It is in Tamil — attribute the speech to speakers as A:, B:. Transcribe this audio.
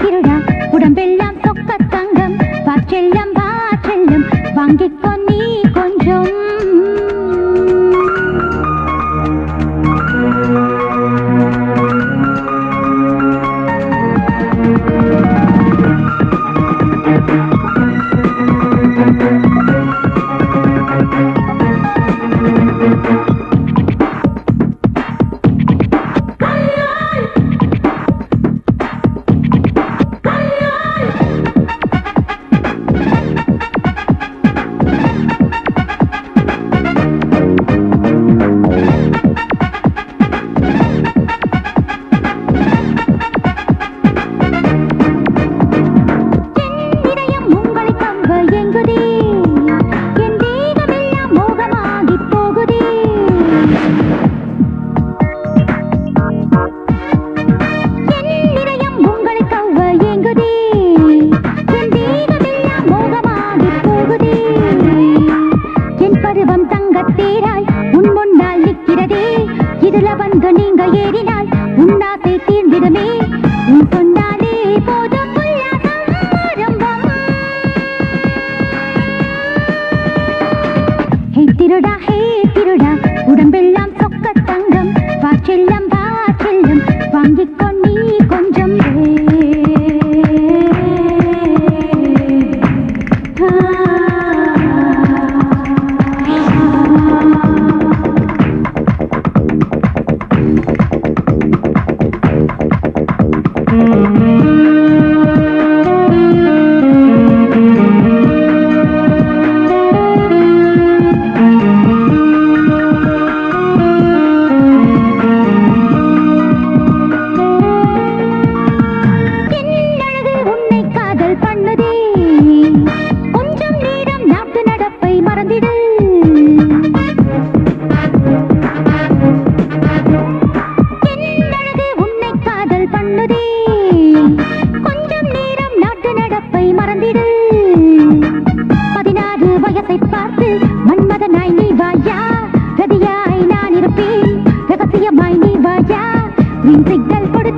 A: திருடா உடம்பெல்லாம் சொக்க தங்கம் வாச்செல்லம் வாச்செல்லம் வாங்கிக்கோ நீ கொஞ்சம் இதுல வந்து நீங்க ஏறினால் உன்னாசை தீர்ந்திடுமே உன் சொன்னாலே போதும் ஆரம்பம் ஹே திருடா உடம்பெல்லாம் சொக்க தங்கம் வாச்செல்லம் வாச்செல்லம் வாங்கிக்கோ நீ கொஞ்சம் பார்த்து மன்மதனாய் நீ வாயா ரதியாய் நான் இருப்பேன் ரகசியமாய் நீ வாயா சிக்னல் கொடு